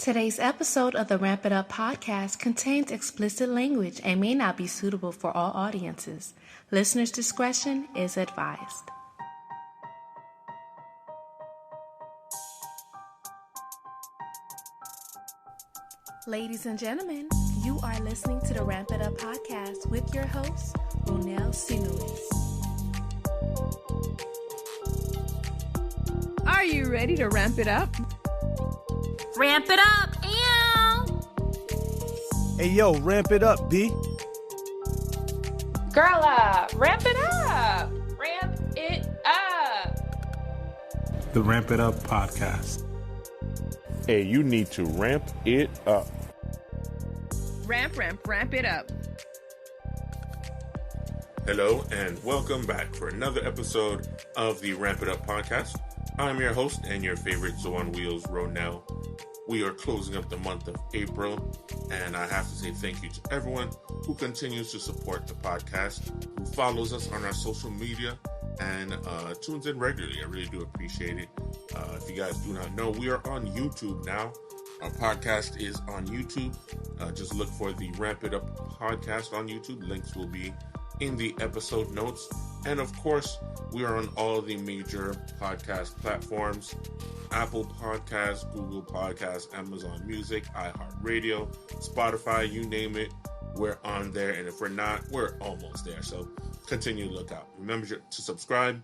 Today's episode of the Ramp It Up podcast contains explicit language and may not be suitable for all audiences. Listener's discretion is advised. Ladies and gentlemen, you are listening to the Ramp It Up podcast with your host, Ronell Sinuis. Are you ready to ramp it up? Ramp it up, ew! Hey, yo, ramp it up, B. Girl, ramp it up! Ramp it up! The Ramp It Up podcast. Hey, you need to ramp it up. Ramp it up. Hello, and welcome back for another episode of the Ramp It Up podcast. I'm your host and your favorite Zoe on Wheels, Ronell. We are closing up the month of April, and I have to say thank you to everyone who continues to support the podcast, who follows us on our social media, and tunes in regularly. I really do appreciate it. If you guys do not know, we are on YouTube now. Our podcast is on YouTube. Just look for the Ramp It Up podcast on YouTube. Links will be in the episode notes. And of course, we are on all the major podcast platforms: Apple Podcasts, Google Podcasts, Amazon Music, iHeartRadio, Spotify, you name it, we're on there. And if we're not, we're almost there. So continue to look out. Remember to subscribe,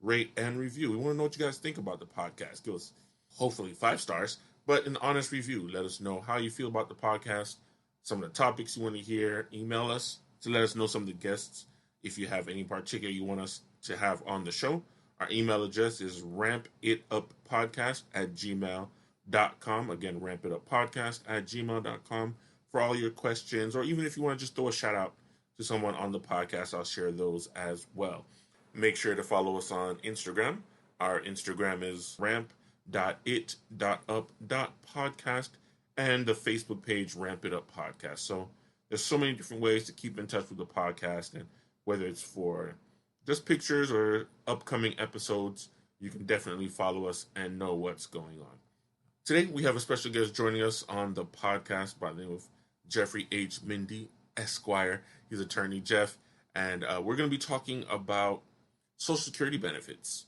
rate, and review. We want to know what you guys think about the podcast. Give us hopefully 5 stars, but an honest review. Let us know how you feel about the podcast, some of the topics you want to hear. Email us to let us know some of the guests. If you have any particular you want us to have on the show, our email address is rampituppodcast@gmail.com. Again, rampituppodcast@gmail.com for all your questions, or even if you want to just throw a shout out to someone on the podcast, I'll share those as well. Make sure to follow us on Instagram. Our Instagram is ramp.it.up.podcast, and the Facebook page, Ramp It Up Podcast. So there's so many different ways to keep in touch with the podcast, and whether it's for just pictures or upcoming episodes, you can definitely follow us and know what's going on. Today, we have a special guest joining us on the podcast by the name of Jeffrey H. Minde, Esquire. He's attorney Jeff, and we're going to be talking about Social Security benefits.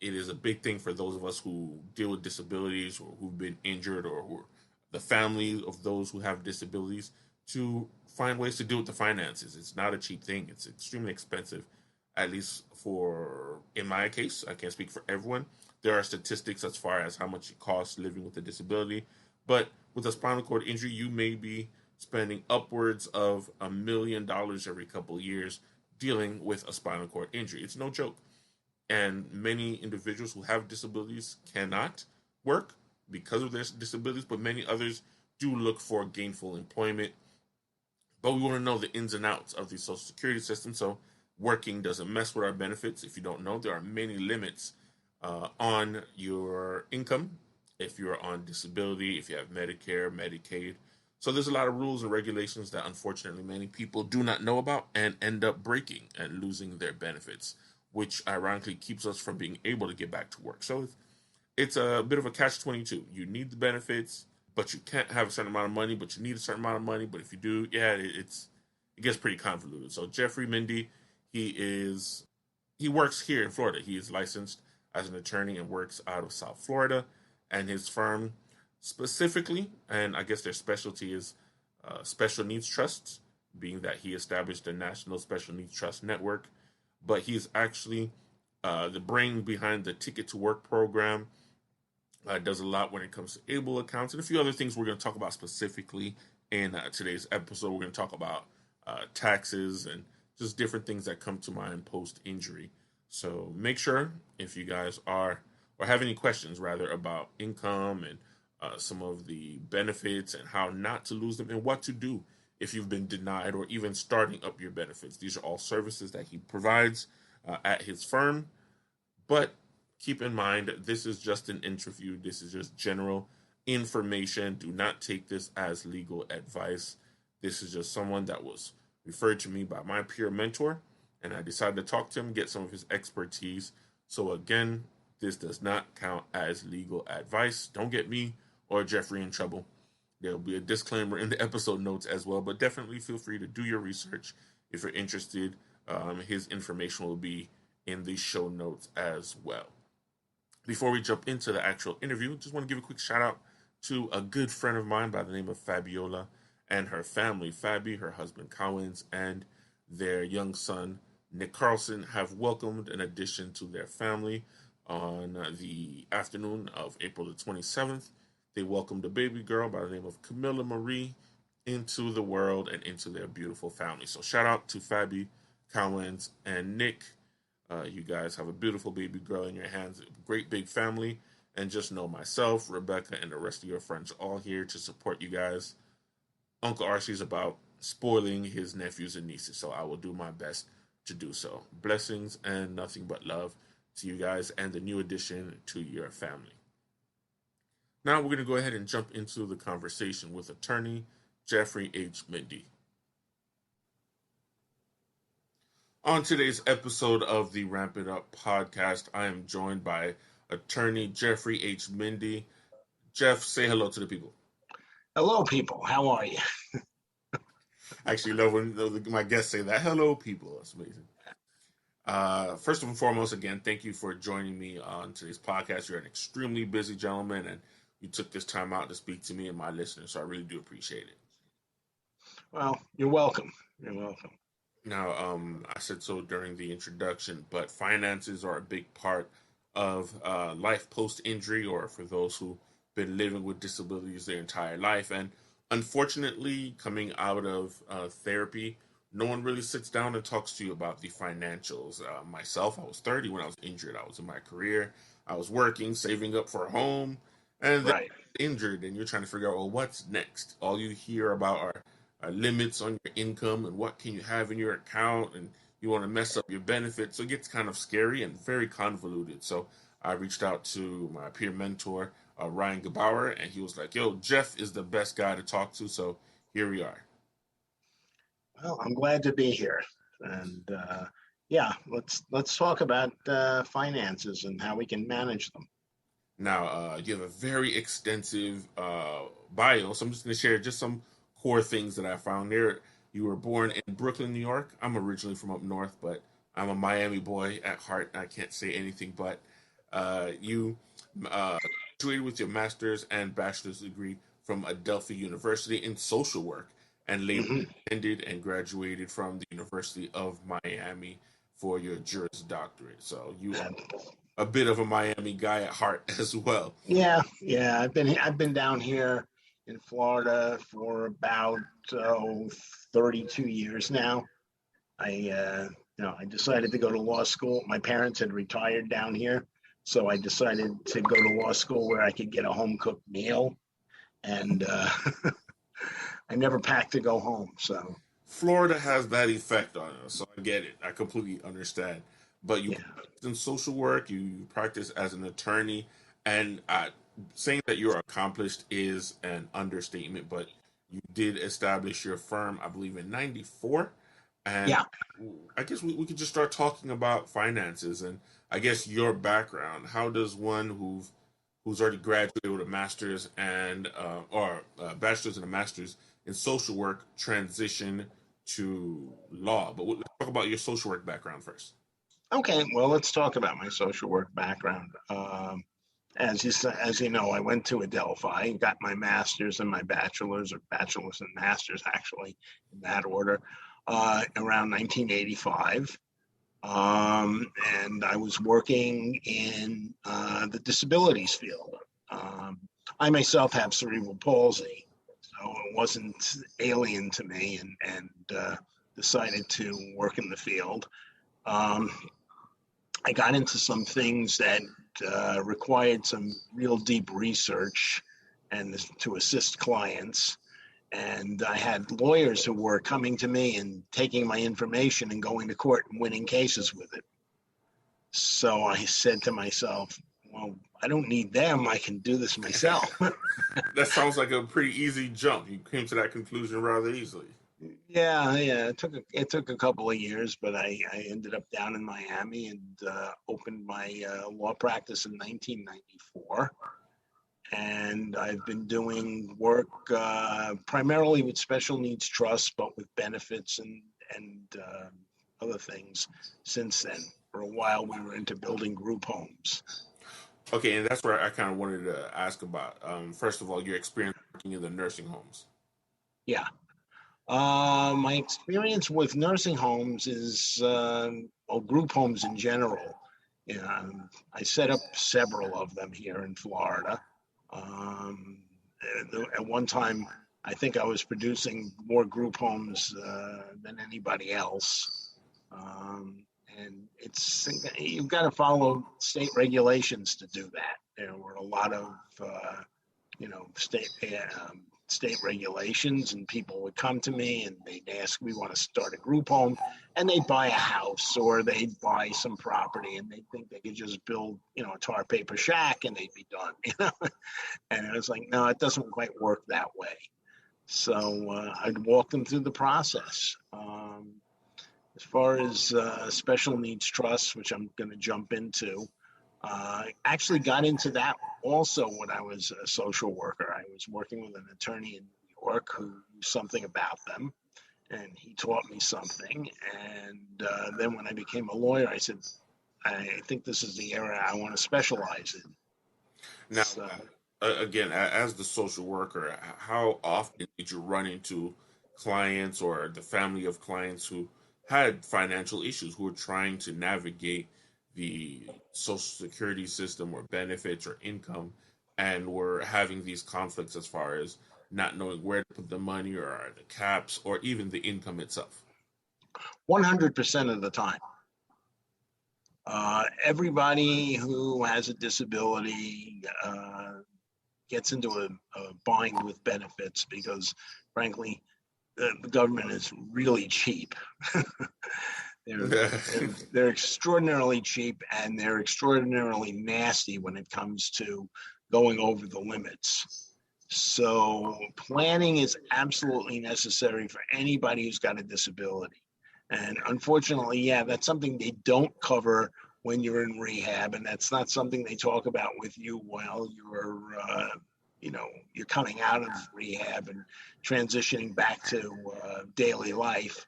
It is a big thing for those of us who deal with disabilities or who've been injured, or who are the family of those who have disabilities, to find ways to deal with the finances. It's not a cheap thing. It's extremely expensive, at least in my case. I can't speak for everyone. There are statistics as far as how much it costs living with a disability. But with a spinal cord injury, you may be spending upwards of $1 million every couple of years dealing with a spinal cord injury. It's no joke. And many individuals who have disabilities cannot work because of their disabilities, but many others do look for gainful employment. But we want to know the ins and outs of the Social Security system, so working doesn't mess with our benefits. If you don't know, there are many limits on your income if you're on disability, if you have Medicare, Medicaid. So there's a lot of rules and regulations that unfortunately many people do not know about and end up breaking and losing their benefits, which ironically keeps us from being able to get back to work. So it's a bit of a catch-22. You need the benefits, but you can't have a certain amount of money, but you need a certain amount of money. But if you do, it gets pretty convoluted. So Jeffrey Minde, he works here in Florida. He is licensed as an attorney and works out of South Florida. And his firm specifically, and I guess their specialty is special needs trusts, being that he established a national special needs trust network. But he's actually the brain behind the Ticket to Work program. Does a lot when it comes to ABLE accounts and a few other things we're going to talk about specifically in today's episode. We're going to talk about taxes and just different things that come to mind post-injury. So make sure, if you guys are, or have any questions rather, about income and some of the benefits and how not to lose them and what to do if you've been denied or even starting up your benefits. These are all services that he provides at his firm. But keep in mind, this is just an interview. This is just general information. Do not take this as legal advice. This is just someone that was referred to me by my peer mentor, and I decided to talk to him, get some of his expertise. So again, this does not count as legal advice. Don't get me or Jeffrey in trouble. There'll be a disclaimer in the episode notes as well, but definitely feel free to do your research if you're interested. His information will be in the show notes as well. Before we jump into the actual interview, just want to give a quick shout out to a good friend of mine by the name of Fabiola and her family. Fabi, her husband Collins, and their young son Nick Carlson have welcomed an addition to their family on the afternoon of April the 27th. They welcomed a baby girl by the name of Camilla Marie into the world and into their beautiful family. So shout out to Fabi, Collins, and Nick. You guys have a beautiful baby girl in your hands, a great big family, and just know myself, Rebecca, and the rest of your friends are all here to support you guys. Uncle RC is about spoiling his nephews and nieces, so I will do my best to do so. Blessings and nothing but love to you guys and the new addition to your family. Now we're going to go ahead and jump into the conversation with attorney Jeffrey H. Minde. On today's episode of the Ramp It Up podcast, I am joined by attorney Jeffrey H. Minde. Jeff, say hello to the people. Hello, people. How are you? I actually love when my guests say that. Hello, people. That's amazing. First and foremost, again, thank you for joining me on today's podcast. You're an extremely busy gentleman, and you took this time out to speak to me and my listeners, so I really do appreciate it. Well, you're welcome. You're welcome. Now, I said so during the introduction, but finances are a big part of life post-injury, or for those who've been living with disabilities their entire life. And unfortunately, coming out of therapy, no one really sits down and talks to you about the financials. Myself, I was 30 when I was injured. I was in my career. I was working, saving up for a home, and then injured, and you're trying to figure out, well, what's next? All you hear about are limits on your income and what can you have in your account, and you want to mess up your benefits. So it gets kind of scary and very convoluted. So I reached out to my peer mentor, Ryan Gebauer, and he was like, yo, Jeff is the best guy to talk to. So here we are. Well, I'm glad to be here. And yeah, let's talk about finances and how we can manage them. Now, you have a very extensive bio, so I'm just going to share just some core things that I found there. You were born in Brooklyn, New York. I'm originally from up north, but I'm a Miami boy at heart. I can't say anything but. You graduated with your master's and bachelor's degree from Adelphi University in social work, and later attended and graduated from the University of Miami for your Juris Doctorate. So you are a bit of a Miami guy at heart as well. Yeah. I've been down here in Florida for about 32 years now. I decided to go to law school. My parents had retired down here, so I decided to go to law school where I could get a home cooked meal, and I never packed to go home. So Florida has that effect on us, so I get it. I completely understand. But you practice in social work, you practice as an attorney, and saying that you're accomplished is an understatement, but you did establish your firm, I believe, in 94. And I guess we could just start talking about finances and I guess your background. How does one who's already graduated with a master's and or a bachelor's and a master's in social work transition to law? But let's talk about your social work background first. Okay, well, let's talk about my social work background. As you know, I went to Adelphi, got my master's and my bachelor's, or bachelor's and master's actually, in that order, around 1985. And I was working in the disabilities field. I myself have cerebral palsy, so it wasn't alien to me, and decided to work in the field. I got into some things that required some real deep research and to assist clients. And I had lawyers who were coming to me and taking my information and going to court and winning cases with it. So I said to myself, well, I don't need them. I can do this myself. That sounds like a pretty easy jump. You came to that conclusion rather easily. Yeah. It took a couple of years, but I ended up down in Miami and opened my law practice in 1994. and I've been doing work primarily with special needs trusts, but with benefits and other things since then. For a while, we were into building group homes. Okay, and that's where I kind of wanted to ask about. First of all, your experience working in the nursing homes. Yeah. My experience with nursing homes is, or group homes in general. I set up several of them here in Florida. At one time, I think I was producing more group homes than anybody else. And you've got to follow state regulations to do that. There were a lot of, state regulations, and people would come to me and they'd ask, we want to start a group home, and they'd buy a house or they'd buy some property and they think they could just build, a tar paper shack and they'd be done, And I was like, no, it doesn't quite work that way. So I'd walk them through the process. As far as special needs trusts, which I'm going to jump into, I actually got into that also when I was a social worker. I was working with an attorney in New York who knew something about them, and he taught me something. And then when I became a lawyer, I said, I think this is the area I want to specialize in. Now, again, as the social worker, how often did you run into clients or the family of clients who had financial issues, who were trying to navigate the social security system or benefits or income, and were having these conflicts as far as not knowing where to put the money or the caps or even the income itself? 100% of the time. Everybody who has a disability gets into a bind with benefits because, frankly, the government is really cheap. They're extraordinarily cheap, and they're extraordinarily nasty when it comes to going over the limits. So planning is absolutely necessary for anybody who's got a disability. And unfortunately, that's something they don't cover when you're in rehab, and that's not something they talk about with you while you're coming out of rehab and transitioning back to daily life.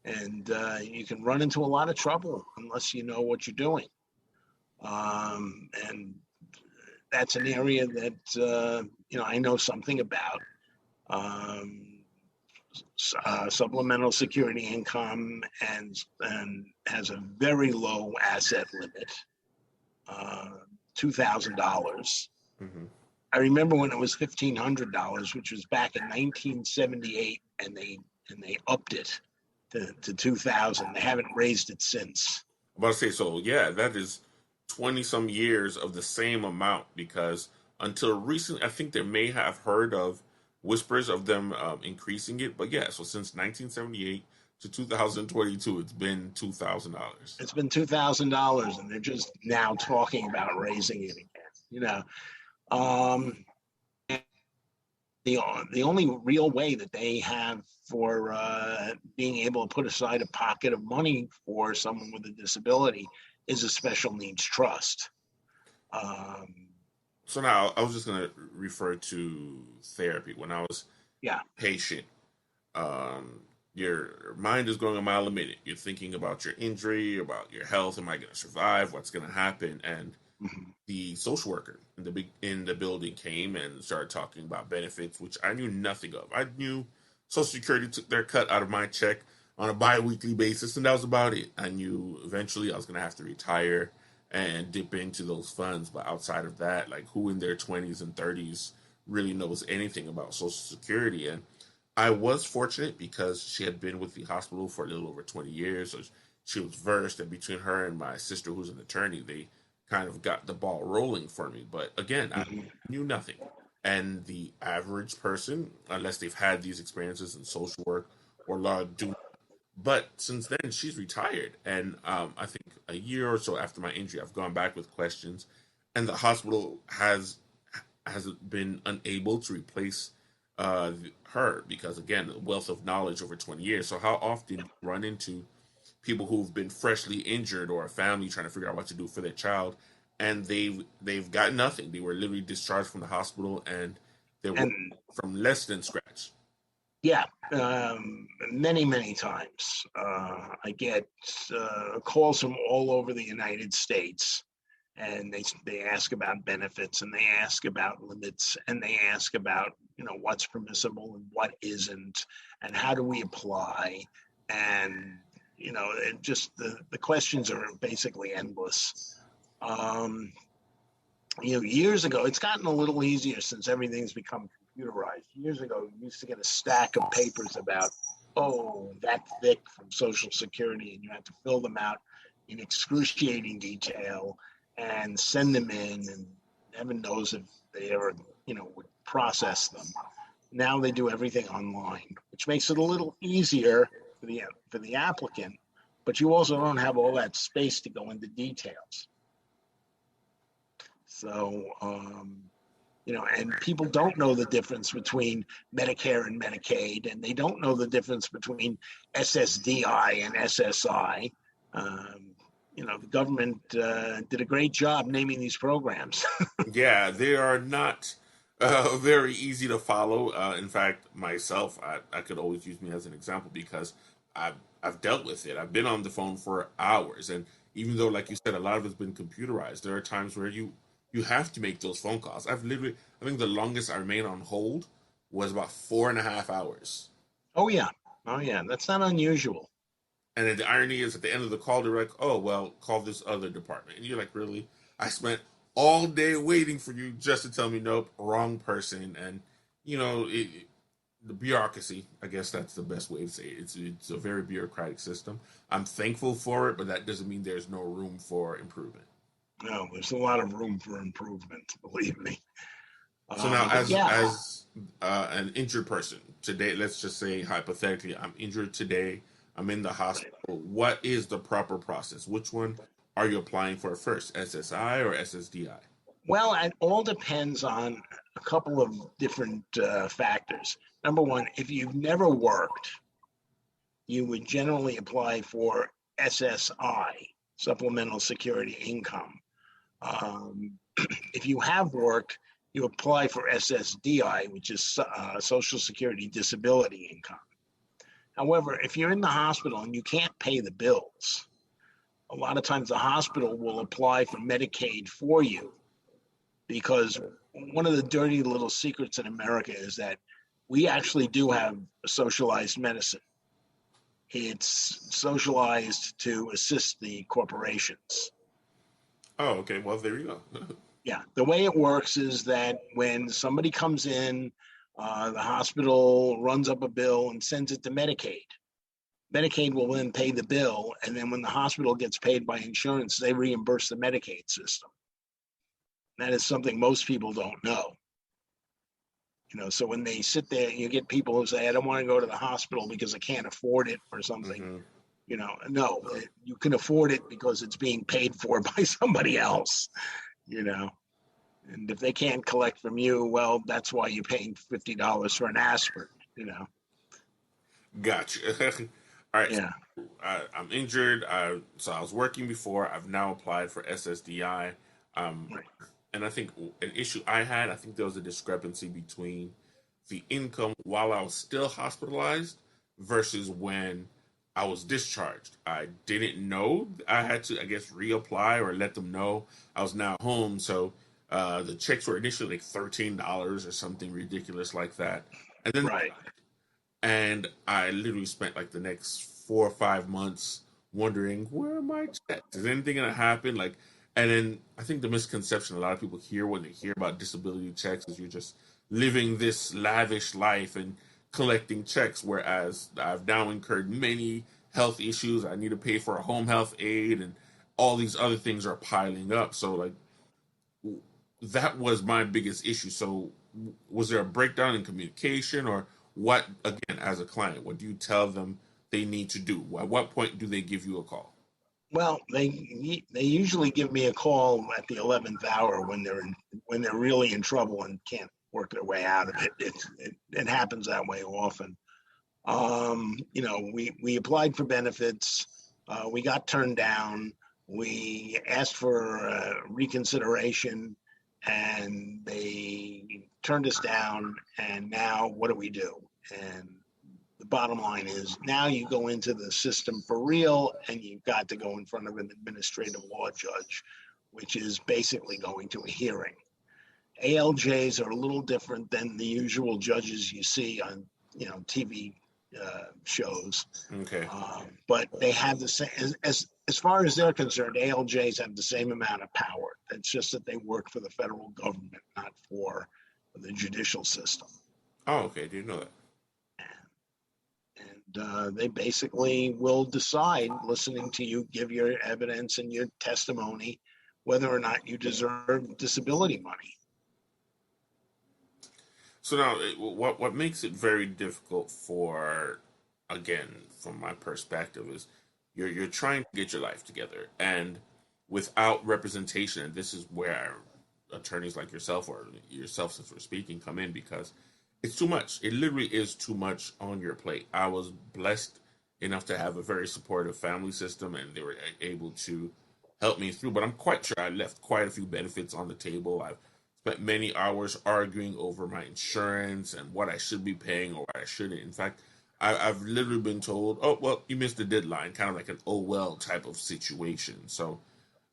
And you can run into a lot of trouble unless you know what you're doing. And that's an area that, I know something about. Supplemental security income and has a very low asset limit, $2,000. Mm-hmm. I remember when it was $1,500, which was back in 1978, and they upped it to 2,000. They haven't raised it since. I'm about to say, so yeah, that is 20 some years of the same amount, because until recently, I think they may have heard of whispers of them increasing it, but yeah, so since 1978 to 2022, it's been $2,000. It's been $2,000, and they're just now talking about raising it again. The only real way that they have for being able to put aside a pocket of money for someone with a disability is a special needs trust. So now I was just going to refer to therapy. When I was patient, your mind is going a mile a minute. You're thinking about your injury, about your health. Am I going to survive? What's going to happen? And the social worker in the building came and started talking about benefits, which I knew nothing of. I knew Social Security took their cut out of my check on a bi-weekly basis, and that was about it. I knew eventually I was going to have to retire and dip into those funds, but outside of that, like, who in their 20s and 30s really knows anything about Social Security? And I was fortunate because she had been with the hospital for a little over 20 years, so she was versed, and between her and my sister, who's an attorney, they kind of got the ball rolling for me. But again, I knew nothing. And the average person, unless they've had these experiences in social work or law, do. But since then, she's retired. And I think a year or so after my injury, I've gone back with questions. And the hospital has been unable to replace her because, again, a wealth of knowledge over 20 years. So how often do you run into people who've been freshly injured, or a family trying to figure out what to do for their child, and they've got nothing. They were literally discharged from the hospital, and they were And from less than scratch. yeah, many times. I get calls from all over the United States, and they ask about benefits, and they ask about limits, and they ask about what's permissible and what isn't, and how do we apply, and it just the questions are basically endless. Years ago, it's gotten a little easier since everything's become computerized. Years ago, you used to get a stack of papers about, that thick from Social Security, and you had to fill them out in excruciating detail and send them in, and heaven knows if they ever, would process them. Now they do everything online, which makes it a little easier for the applicant, but you also don't have all that space to go into details. So, and people don't know the difference between Medicare and Medicaid, and they don't know the difference between SSDI and SSI. The government did a great job naming these programs. Yeah, they are not very easy to follow. In fact, myself, I could always use me as an example because I've dealt with it. I've been on the phone for hours, and even though, like you said, a lot of it's been computerized, there are times where you have to make those phone calls. I think the longest I remained on hold was about 4.5 hours. Oh yeah, that's not unusual. And then the irony is, at the end of the call, they're like, "Oh, well, call this other department." And you're like, "Really? I spent all day waiting for you just to tell me, nope, wrong person." And the bureaucracy, I guess that's the best way to say it. It's a very bureaucratic system. I'm thankful for it, but that doesn't mean there's no room for improvement. No, there's a lot of room for improvement, believe me. So now, as an injured person today, let's just say hypothetically, I'm injured today. I'm in the hospital. What is the proper process? Which one are you applying for first, SSI or SSDI? Well, it all depends on a couple of different factors. Number one, if you've never worked, you would generally apply for SSI, Supplemental Security Income. If you have worked, you apply for SSDI, which is Social Security Disability Income. However, if you're in the hospital and you can't pay the bills, a lot of times the hospital will apply for Medicaid for you, because one of the dirty little secrets in America is that we actually do have socialized medicine. It's socialized to assist the corporations. Oh, okay. Well, there you go. Yeah. The way it works is that when somebody comes in, the hospital runs up a bill and sends it to Medicaid. Medicaid will then pay the bill, and then when the hospital gets paid by insurance, they reimburse the Medicaid system. That is something most people don't know. So when they sit there, you get people who say, "I don't want to go to the hospital because I can't afford it," or something. Mm-hmm. No, you can afford it because it's being paid for by somebody else, and if they can't collect from you, well, that's why you're paying $50 for an aspirin, Gotcha. All right. Yeah. So, I'm injured. So I was working before. I've now applied for SSDI. Right. And I think an issue I think there was a discrepancy between the income while I was still hospitalized versus when I was discharged. I didn't know I had to, I guess, reapply or let them know I was now home. So the checks were initially like $13 or something ridiculous like that. And then, Right. And I literally spent like the next 4 or 5 months wondering, where are my checks? Is anything going to happen? And then I think the misconception a lot of people hear when they hear about disability checks is you're just living this lavish life and collecting checks, whereas I've now incurred many health issues. I need to pay for a home health aid, and all these other things are piling up. So that was my biggest issue. So was there a breakdown in communication, or what, again, as a client, what do you tell them they need to do? At what point do they give you a call? Well, they usually give me a call at the 11th hour when they're really in trouble and can't work their way out of it. It happens that way often. We applied for benefits. We got turned down. We asked for reconsideration, and they turned us down. And now, what do? And the bottom line is, now you go into the system for real, and you've got to go in front of an administrative law judge, which is basically going to a hearing. ALJs are a little different than the usual judges you see on, TV shows. Okay. But they have the same, as far as they're concerned, ALJs have the same amount of power. It's just that they work for the federal government, not for the judicial system. Oh, okay. I didn't know that. And they basically will decide, listening to you give your evidence and your testimony, whether or not you deserve disability money. So now, what makes it very difficult for, again, from my perspective, is you're trying to get your life together, and without representation, and this is where attorneys like yourself, or yourself since we're speaking, come in, because it's too much. It literally is too much on your plate. I was blessed enough to have a very supportive family system, and they were able to help me through, but I'm quite sure I left quite a few benefits on the table. I've spent many hours arguing over my insurance and what I should be paying or what I shouldn't. In fact, I've literally been told, oh, well, you missed the deadline, kind of like an oh, well type of situation. So,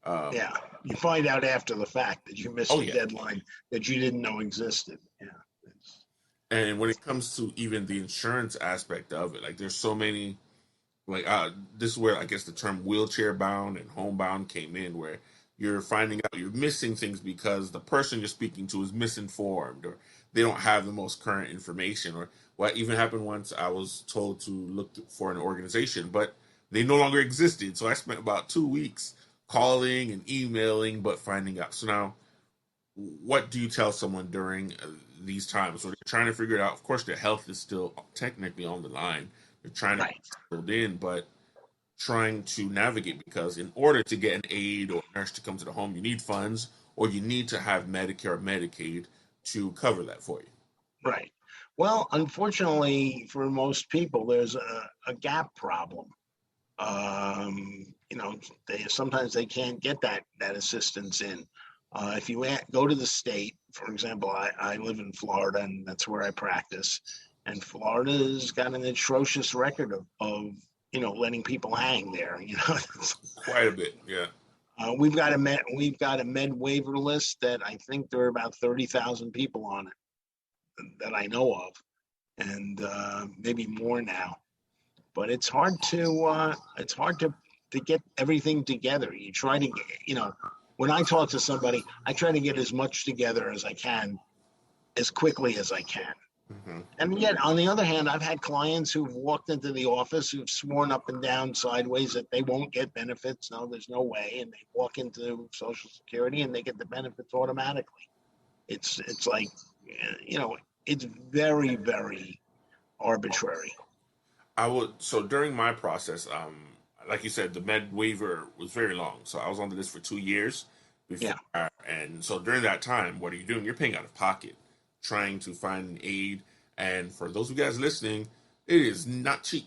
yeah, you find out after the fact that you missed a deadline that you didn't know existed. Yeah. And when it comes to even the insurance aspect of it, like there's so many, like this is where I guess the term wheelchair bound and homebound came in, where you're finding out you're missing things because the person you're speaking to is misinformed, or they don't have the most current information. Or what even happened once, I was told to look for an organization, but they no longer existed. So I spent about 2 weeks calling and emailing, but finding out. So now, what do you tell someone during these times where they're trying to figure it out? Of course, their health is still technically on the line. They're trying to get settled in, but trying to navigate, because in order to get an aide or nurse to come to the home, you need funds, or you need to have Medicare or Medicaid to cover that for you. Right. Well, unfortunately, for most people, there's a gap problem. Sometimes they can't get that assistance in. If you go to the state, for example, I live in Florida, and that's where I practice. And Florida's got an atrocious record of letting people hang there. Quite a bit, yeah. We've got a med waiver list that I think there are about 30,000 people on it that I know of, and maybe more now. But it's hard to get everything together. You try to get, when I talk to somebody, I try to get as much together as I can, as quickly as I can. Mm-hmm. And yet, on the other hand, I've had clients who've walked into the office who've sworn up and down sideways that they won't get benefits. No, there's no way. And they walk into Social Security and they get the benefits automatically. It's like, it's very, very arbitrary. So during my process, like you said, the med waiver was very long. So I was on the list for 2 years before. Yeah. And so during that time, what are you doing? You're paying out of pocket, trying to find an aid. And for those of you guys listening, it is not cheap.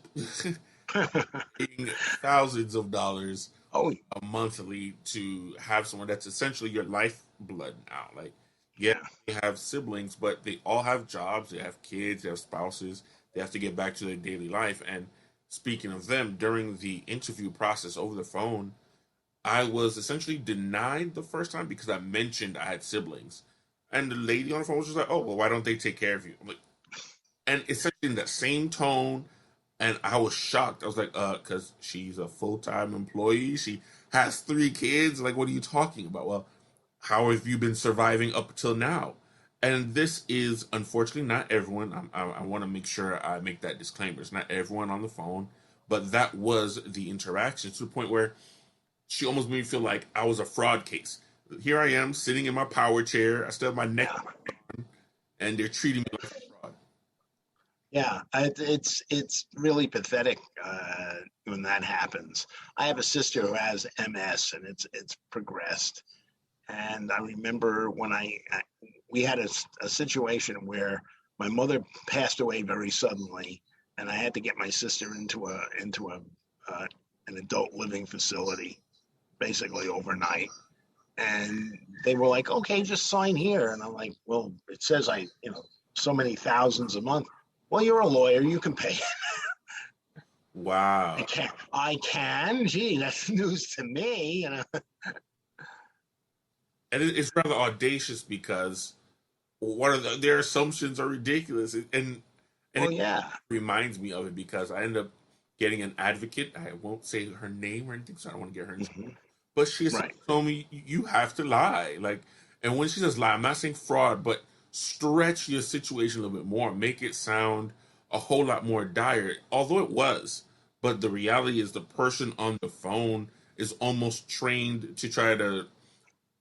Paying thousands of dollars a monthly to have someone that's essentially your lifeblood now. Like, they have siblings, but they all have jobs, they have kids, they have spouses, they have to get back to their daily life. And speaking of them, during the interview process over the phone, I was essentially denied the first time because I mentioned I had siblings. And the lady on the phone was just like, oh, well, why don't they take care of you? I'm like, and it's in that same tone. And I was shocked. I was like, because she's a full-time employee. She has 3 kids. Like, what are you talking about? Well, how have you been surviving up till now? And this is, unfortunately, not everyone. I want to make sure I make that disclaimer. It's not everyone on the phone. But that was the interaction, to the point where she almost made me feel like I was a fraud case. Here I am sitting in my power chair. I still have my neck on, and they're treating me like a fraud. Yeah, it's really pathetic when that happens. I have a sister who has MS, and it's progressed. And I remember when we had a situation where my mother passed away very suddenly, and I had to get my sister into an adult living facility. basically overnight. And they were like, okay, just sign here. And I'm like, well, it says so many thousands a month. Well, you're a lawyer, you can pay. Wow. I can. Gee, that's news to me. And it's rather audacious because their assumptions are ridiculous. And Well, it yeah. reminds me of it because I ended up getting an advocate. I won't say her name or anything, so I don't want to get her name. Mhm. But she Right. told me you have to lie. Like, and when she says lie, I'm not saying fraud, but stretch your situation a little bit more, make it sound a whole lot more dire. Although it was, but the reality is the person on the phone is almost trained to try to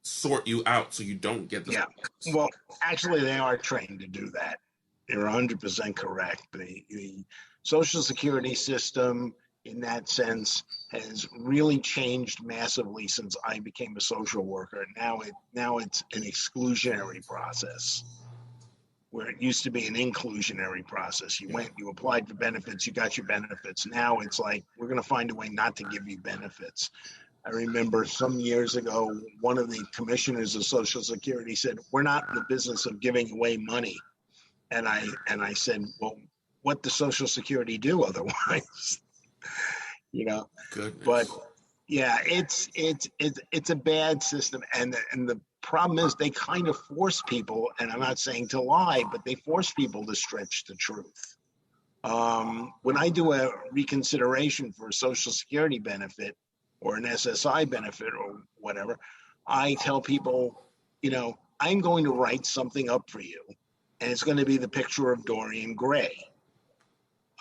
sort you out so you don't get the. Yeah. Well, actually, they are trained to do that. You're 100% correct. The Social Security system, in that sense, has really changed massively since I became a social worker. Now it's an exclusionary process, where it used to be an inclusionary process. You applied for benefits, you got your benefits. Now it's like, we're going to find a way not to give you benefits. I remember some years ago, one of the commissioners of Social Security said, we're not in the business of giving away money. And I said, well, what does Social Security do otherwise? Goodness. But yeah, it's a bad system. And the problem is they kind of force people, and I'm not saying to lie, but they force people to stretch the truth. When I do a reconsideration for a Social Security benefit or an SSI benefit or whatever, I tell people, I'm going to write something up for you, and it's going to be the picture of Dorian Gray.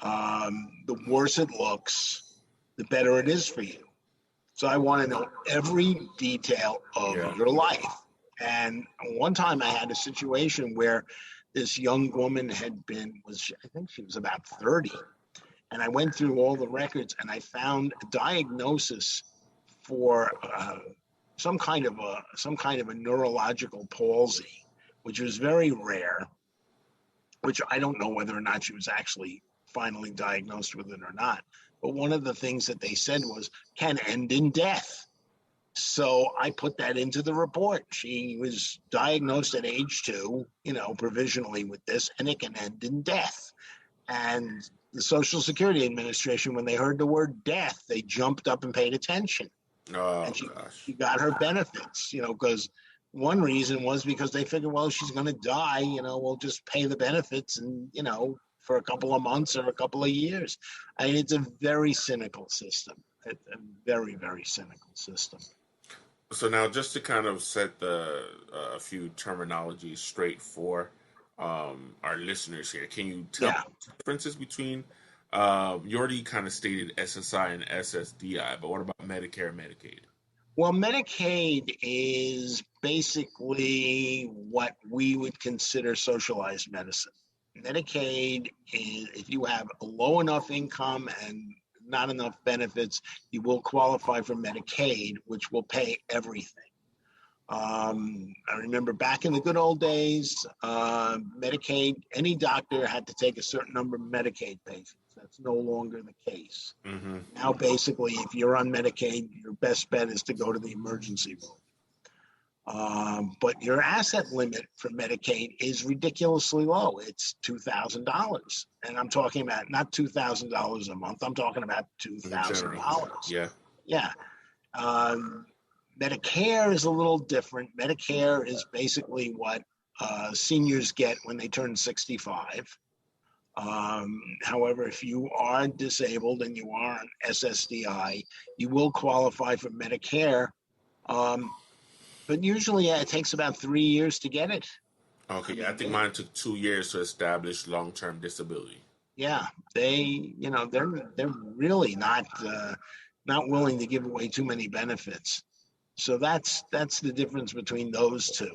The worse it looks, the better it is for you. So I want to know every detail of your life. And one time I had a situation where this young woman I think she was about 30. And I went through all the records and I found a diagnosis for some kind of a neurological palsy, which was very rare, which I don't know whether or not she was actually finally diagnosed with it or not. But one of the things that they said was, can end in death. So I put that into the report. She was diagnosed at age 2, provisionally with this, and it can end in death. And the Social Security Administration, when they heard the word death, they jumped up and paid attention. Oh, and she got her benefits, because one reason was because they figured, well, she's going to die, we'll just pay the benefits and, for a couple of months or a couple of years. I mean, it's a very cynical system. A very, very cynical system. So now, just to kind of set a few terminologies straight for our listeners here, can you tell the differences between, you already kind of stated SSI and SSDI, but what about Medicare and Medicaid? Well, Medicaid is basically what we would consider socialized medicine. Medicaid is, if you have a low enough income and not enough benefits, you will qualify for Medicaid, which will pay everything. I remember back in the good old days, Medicaid, any doctor had to take a certain number of Medicaid patients. That's no longer the case. Mm-hmm. Now, basically, if you're on Medicaid, your best bet is to go to the emergency room. But your asset limit for Medicaid is ridiculously low. It's $2,000. And I'm talking about not $2,000 a month. I'm talking about $2,000. Yeah. Yeah. Medicare is a little different. Medicare is basically what seniors get when they turn 65. However, if you are disabled and you are on SSDI, you will qualify for Medicare. But usually it takes about 3 years to get it. Okay, I think mine took 2 years to establish long-term disability. Yeah, they're really not willing to give away too many benefits. So that's the difference between those two.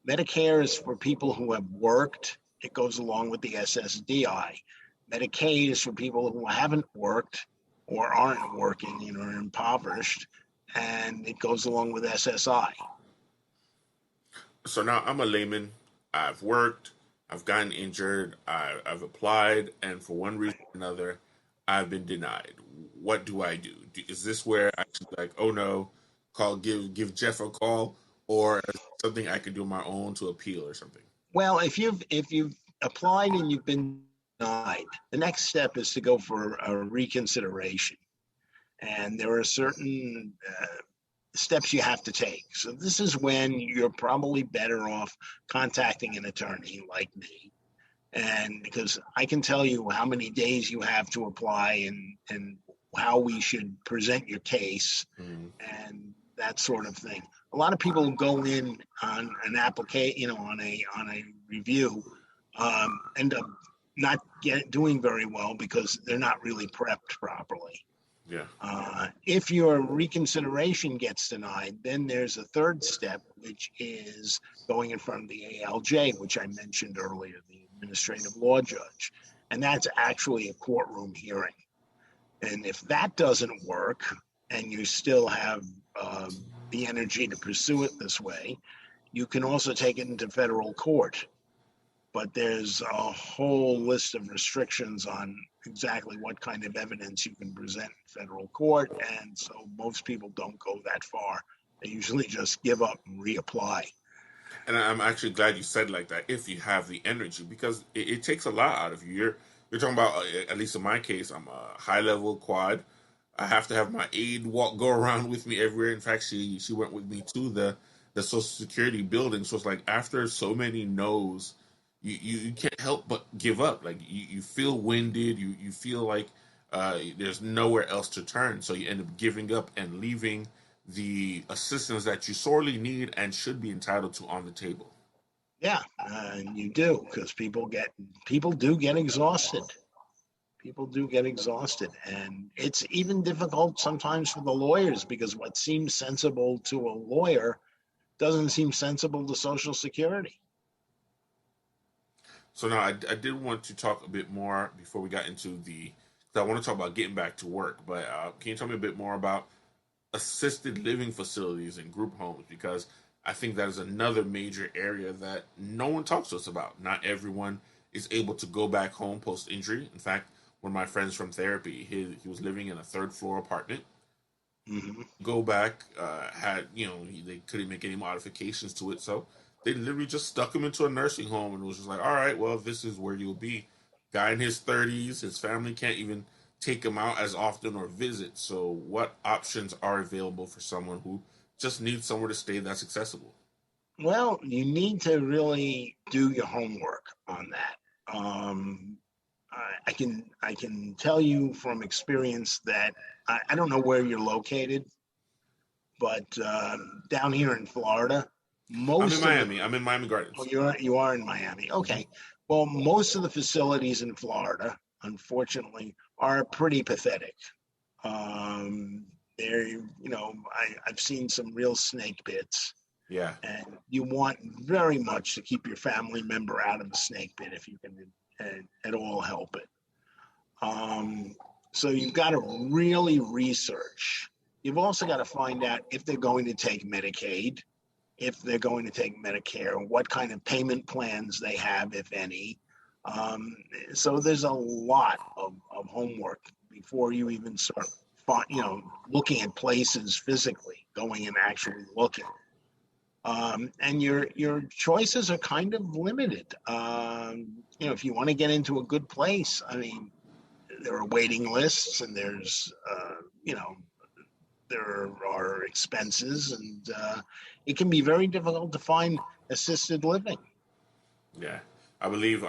Medicare is for people who have worked. It goes along with the SSDI. Medicaid is for people who haven't worked or aren't working, are impoverished, and it goes along with SSI. So now I'm a layman. I've worked. I've gotten injured. I've applied, and for one reason or another, I've been denied. What do I do? Is this where I should be like, oh no, give Jeff a call, or something I could do on my own to appeal or something? Well, if you've applied and you've been denied, the next step is to go for a reconsideration, and there are certain steps you have to take. So this is when you're probably better off contacting an attorney like me, and because I can tell you how many days you have to apply and how we should present your case and that sort of thing. A lot of people go in on an application, on a review, end up not doing very well because they're not really prepped properly. Yeah. If your reconsideration gets denied, then there's a third step, which is going in front of the ALJ, which I mentioned earlier, the administrative law judge, and that's actually a courtroom hearing. And if that doesn't work, and you still have the energy to pursue it this way, you can also take it into federal court. But there's a whole list of restrictions on exactly what kind of evidence you can present in federal court, and so most people don't go that far. They usually just give up and reapply. And I'm actually glad you said like that, if you have the energy, because it takes a lot out of you. You're talking about, at least in my case, I'm a high-level quad. I have to have my aide go around with me everywhere. In fact, she went with me to the Social Security building. So it's like, after so many no's, you can't help but give up. Like, you feel winded. You feel like there's nowhere else to turn. So you end up giving up and leaving the assistance that you sorely need and should be entitled to on the table. Yeah, you do, because people do get exhausted. People do get exhausted, and it's even difficult sometimes for the lawyers, because what seems sensible to a lawyer doesn't seem sensible to Social Security. So now I did want to talk a bit more before we got into because I want to talk about getting back to work, but can you tell me a bit more about assisted living facilities and group homes? Because I think that is another major area that no one talks to us about. Not everyone is able to go back home post-injury. In fact, one of my friends from therapy, he was living in a third-floor apartment. Mm-hmm. Go back, they couldn't make any modifications to it, so they literally just stuck him into a nursing home and was just like, all right, well, this is where you'll be. Guy in his 30s, his family can't even take him out as often or visit. So what options are available for someone who just needs somewhere to stay that's accessible? Well, you need to really do your homework on that. I can tell you from experience that I don't know where you're located, but down here in Florida, I'm in Miami Gardens. Oh, you are in Miami. Okay. Well, most of the facilities in Florida, unfortunately, are pretty pathetic. I've seen some real snake pits. Yeah. And you want very much to keep your family member out of the snake pit if you can at all help it. So you've got to really research. You've also got to find out if they're going to take Medicaid, if they're going to take Medicare, what kind of payment plans they have, if any. So there's a lot of homework before you even start, looking at places physically, going and actually looking. And your choices are kind of limited. If you want to get into a good place, I mean, there are waiting lists, and there's, there are expenses, and it can be very difficult to find assisted living. Yeah, I believe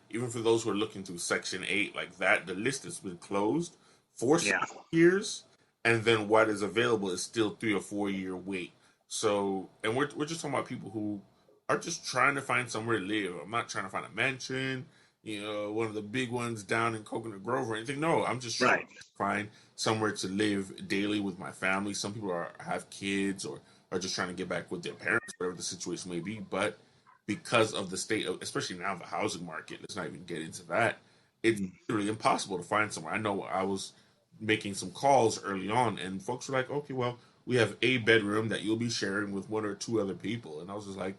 even for those who are looking through Section 8 like that, the list has been closed for 6 years, and then what is available is still 3 or 4 year wait. So, and we're just talking about people who are just trying to find somewhere to live. I'm not trying to find a mansion, one of the big ones down in Coconut Grove or anything. No, I'm just trying to find somewhere to live daily with my family. Some people have kids or are just trying to get back with their parents, whatever the situation may be. But because of the state of, especially now, the housing market, let's not even get into that, it's literally impossible to find somewhere. I know I was making some calls early on, and folks were like, okay, well, we have a bedroom that you'll be sharing with 1 or 2 other people. And I was just like,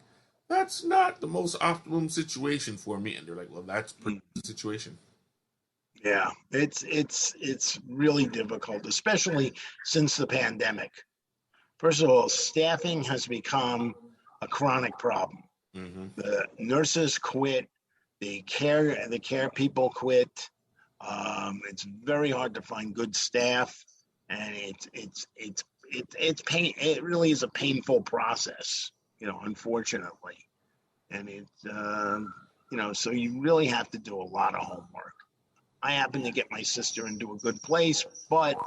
that's not the most optimum situation for me. And they're like, well, that's pretty much the situation. Yeah, it's really difficult, especially since the pandemic. First of all, staffing has become a chronic problem. Mm-hmm. The nurses quit, the care people quit. It's very hard to find good staff, and it's pain. It really is a painful process, unfortunately, and so you really have to do a lot of homework. I happened to get my sister into a good place, but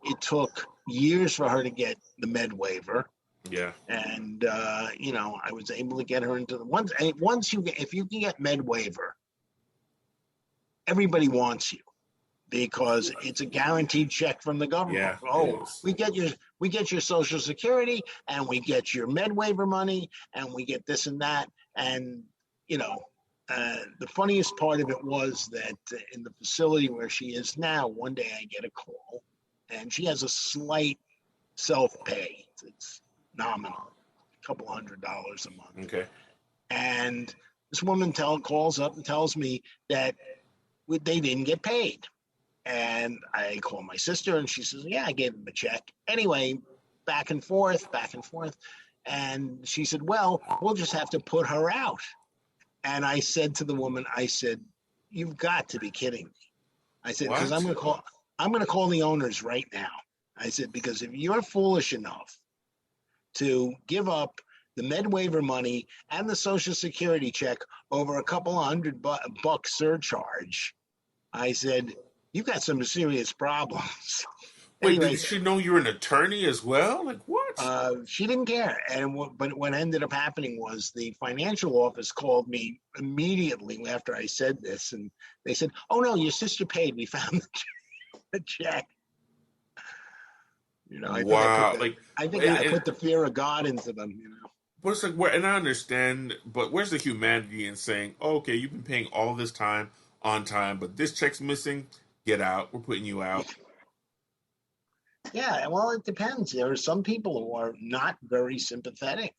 it took years for her to get the med waiver. Yeah. And I was able to get her into if you can get med waiver, everybody wants you because it's a guaranteed check from the government. Yeah, we get your Social Security, and we get your med waiver money, and we get this and that. And the funniest part of it was that in the facility where she is now, one day I get a call, and she has a slight self-pay. It's nominal, a couple $100 a month. Okay. And this woman calls up and tells me that they didn't get paid. And I call my sister, and she says, yeah, I gave them a check. Anyway, back and forth. And she said, well, we'll just have to put her out. And I said to the woman, you've got to be kidding me. I said, because I'm going to call the owners right now. I said, because if you're foolish enough to give up the med waiver money and the Social Security check over a couple of $100 surcharge, I said, you've got some serious problems. Wait, Anyway, did she know you're an attorney as well? Like what? She didn't care. But what ended up happening was the financial office called me immediately after I said this, and they said, oh no, your sister paid. We found the check. Wow. I put the fear of God into them, But it's like, and I understand, but where's the humanity in saying, oh, okay, you've been paying all this time on time, but this check's missing, get out, we're putting you out. Yeah, well, it depends. There are some people who are not very sympathetic.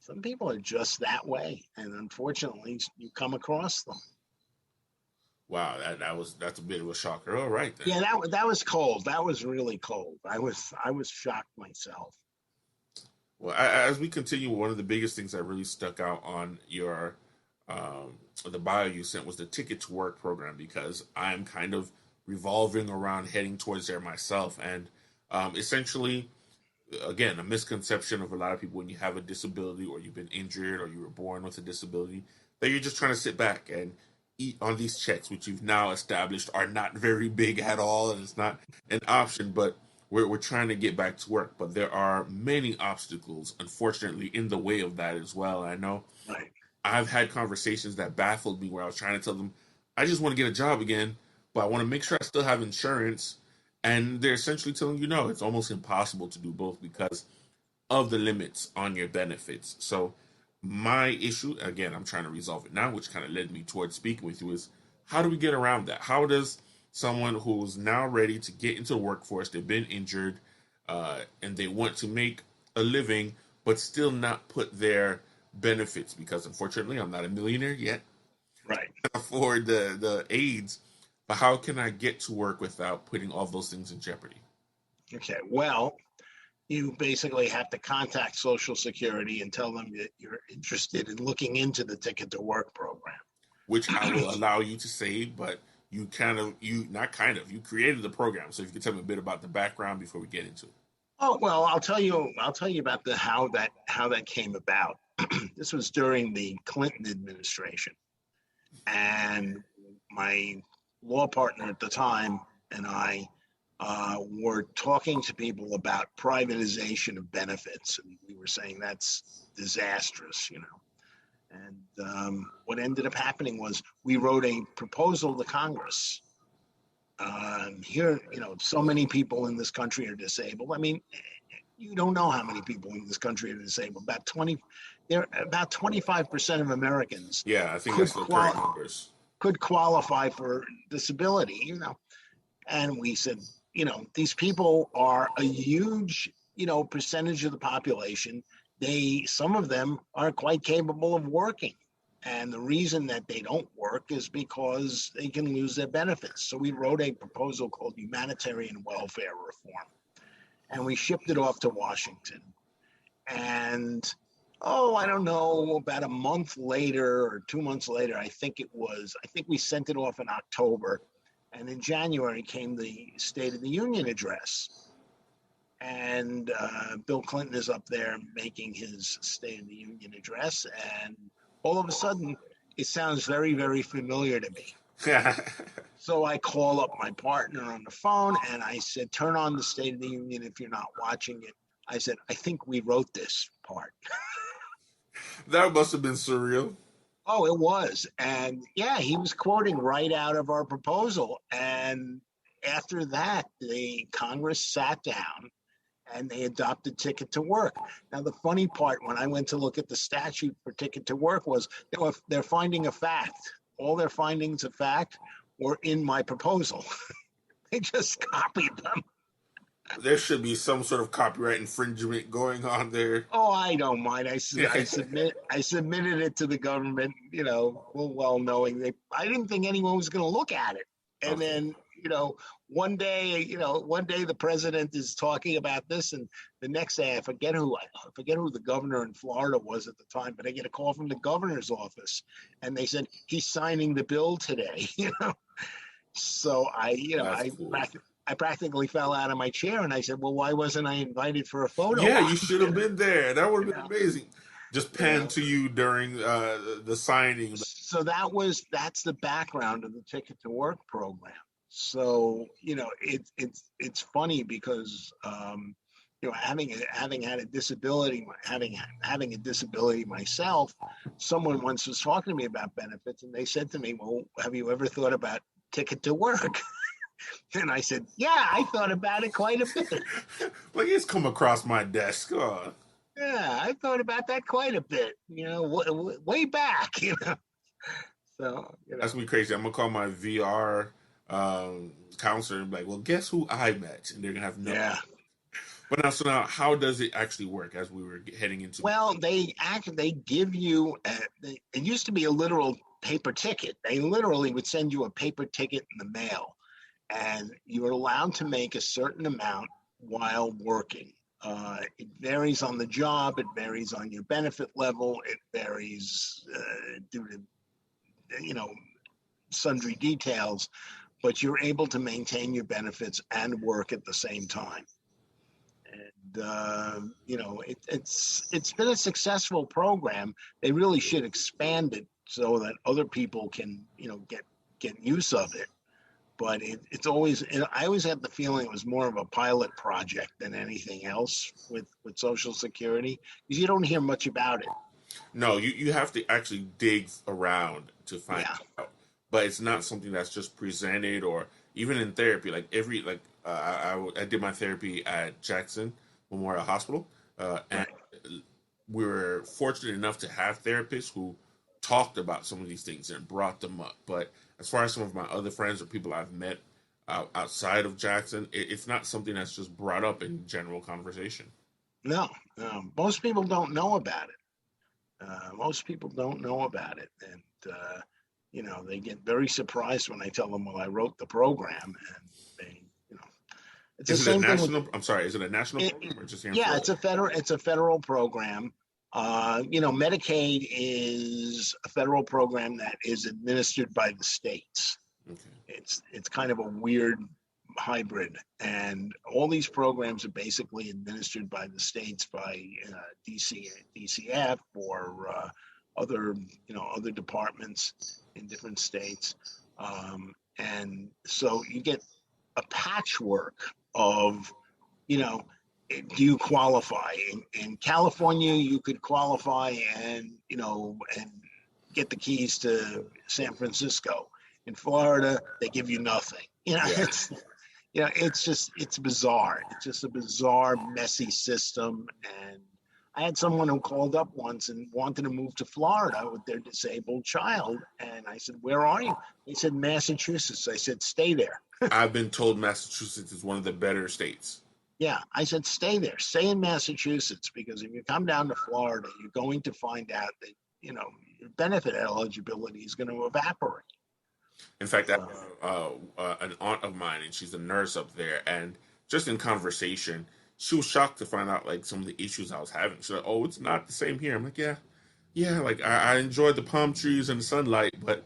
Some people are just that way, and unfortunately, you come across them. Wow, that's a bit of a shocker. All right, then. Yeah, that was cold. That was really cold. I was shocked myself. Well, as we continue, one of the biggest things that really stuck out on your the bio you sent was the Ticket to Work program, because I'm kind of revolving around heading towards there myself, and essentially, again, a misconception of a lot of people when you have a disability or you've been injured or you were born with a disability, that you're just trying to sit back and eat on these checks, which you've now established are not very big at all, and it's not an option, but we're trying to get back to work. But there are many obstacles, unfortunately, in the way of that as well. I know I've had conversations that baffled me where I was trying to tell them, I just want to get a job again, but I want to make sure I still have insurance. And they're essentially telling you, no, it's almost impossible to do both because of the limits on your benefits. So my issue, again, I'm trying to resolve it now, which kind of led me towards speaking with you, is how do we get around that? How does someone who's now ready to get into the workforce, they've been injured, and they want to make a living, but still not put their benefits, because unfortunately I'm not a millionaire yet, right, afford the aids, but how can I get to work without putting all those things in jeopardy? Okay, well, you basically have to contact Social Security and tell them that you're interested in looking into the Ticket to Work program, which I will allow you to say, but you created the program. So if you could tell me a bit about the background before we get into it. Oh, well, I'll tell you about how that came about. This was during the Clinton administration, and my law partner at the time and I were talking to people about privatization of benefits, and we were saying that's disastrous, And what ended up happening was we wrote a proposal to Congress. Here, so many people in this country are disabled. I mean, you don't know how many people in this country are disabled. About 25% of Americans. Yeah, I think that's the current numbers. Could qualify for disability, And we said, these people are a huge, percentage of the population. Some of them are quite capable of working. And the reason that they don't work is because they can lose their benefits. So we wrote a proposal called Humanitarian Welfare Reform. and we shipped it off to Washington. And I don't know, about a month later or 2 months later, I think we sent it off in October, and in January came the State of the Union address. And Bill Clinton is up there making his State of the Union address, and all of a sudden, it sounds very, very familiar to me. So I call up my partner on the phone, and I said, turn on the State of the Union if you're not watching it. I said, I think we wrote this part. That must have been surreal. Oh, it was. And yeah, he was quoting right out of our proposal. And after that, the Congress sat down and they adopted Ticket to Work. Now, the funny part, when I went to look at the statute for Ticket to Work, was they're finding a fact. All their findings of fact were in my proposal. They just copied them. There should be some sort of copyright infringement going on there. Oh, I don't mind. I submitted it to the government, well knowing I didn't think anyone was going to look at it. And then, one day the president is talking about this, and the next day I forget who the governor in Florida was at the time, but I get a call from the governor's office, and they said he's signing the bill today. So I practically fell out of my chair, and I said, well, why wasn't I invited for a photo? Yeah, you should have been there. That would have been amazing. Just panned to you during the signing. So that's the background of the Ticket to Work program. So, it's funny because, having had a disability, having a disability myself, someone once was talking to me about benefits, and they said to me, well, have you ever thought about Ticket to Work? And I said, yeah, I thought about it quite a bit. Like, it's come across my desk. Oh. Yeah, I thought about that quite a bit, way back, So, That's me crazy. I'm going to call my VR counselor and be like, well, guess who I met? And they're going to have no. Yeah. But now, how does it actually work as we were heading into? Well, they give you, it used to be a literal paper ticket. They literally would send you a paper ticket in the mail. And you are allowed to make a certain amount while working. It varies on the job. It varies on your benefit level. It varies due to, sundry details. But you're able to maintain your benefits and work at the same time. And, it's been a successful program. They really should expand it so that other people can, get use of it. But it's always, I always had the feeling it was more of a pilot project than anything else with Social Security, because you don't hear much about it. No, you have to actually dig around to find out. But it's not something that's just presented, or even in therapy. Like I did my therapy at Jackson Memorial Hospital, and we were fortunate enough to have therapists who talked about some of these things and brought them up. But as far as some of my other friends or people I've met outside of Jackson, it's not something that's just brought up in general conversation. No, most people don't know about it. Most people don't know about it. And, they get very surprised when I tell them, well, I wrote the program, and they, it's is the it same a national? thing I'm sorry. Is it a national program or just here in Yeah, Florida? it's a federal program. Medicaid is a federal program that is administered by the states. Okay. It's kind of a weird hybrid, and all these programs are basically administered by the states, by DCF or other departments in different states, and so you get a patchwork of do you qualify? In California, you could qualify and get the keys to San Francisco. In Florida, they give you nothing. It's bizarre. It's just a bizarre, messy system. And I had someone who called up once and wanted to move to Florida with their disabled child. And I said, where are you? They said, Massachusetts. I said, stay there. I've been told Massachusetts is one of the better states. Yeah, I said, stay there. Stay in Massachusetts, because if you come down to Florida, you're going to find out that, your benefit eligibility is going to evaporate. In fact, I have an aunt of mine, and she's a nurse up there, and just in conversation, she was shocked to find out like some of the issues I was having. She's like, "Oh, it's not the same here." I'm like, "Yeah, like I enjoy the palm trees and the sunlight, but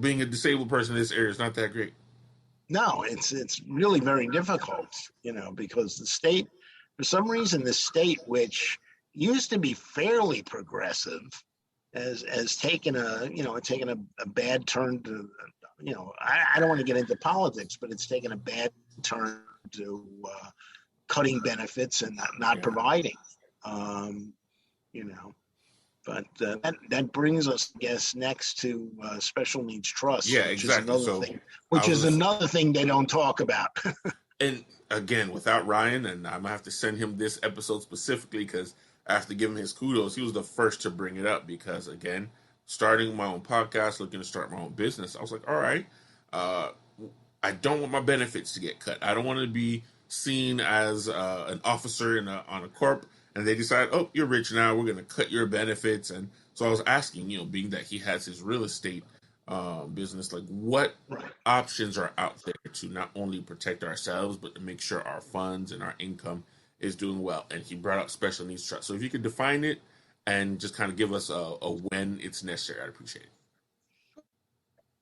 being a disabled person in this area is not that great." No, it's really very difficult, because the state, for some reason, the state, which used to be fairly progressive, has taken a bad turn to, I don't want to get into politics, but it's taken a bad turn to cutting benefits and not providing, But that brings us, I guess, next to special needs trusts, Yeah, which exactly. is another thing they don't talk about. And again, without Ryan, and I'm gonna have to send him this episode specifically because after giving his kudos, he was the first to bring it up. Because again, starting my own podcast, looking to start my own business, I was like, all right, I don't want my benefits to get cut. I don't want to be seen as an officer on a corp, and they decide, oh, you're rich now, we're going to cut your benefits. And so I was asking, being that he has his real estate business, like what options are out there to not only protect ourselves, but to make sure our funds and our income is doing well. And he brought up special needs trust. So if you could define it and just kind of give us a when it's necessary, I'd appreciate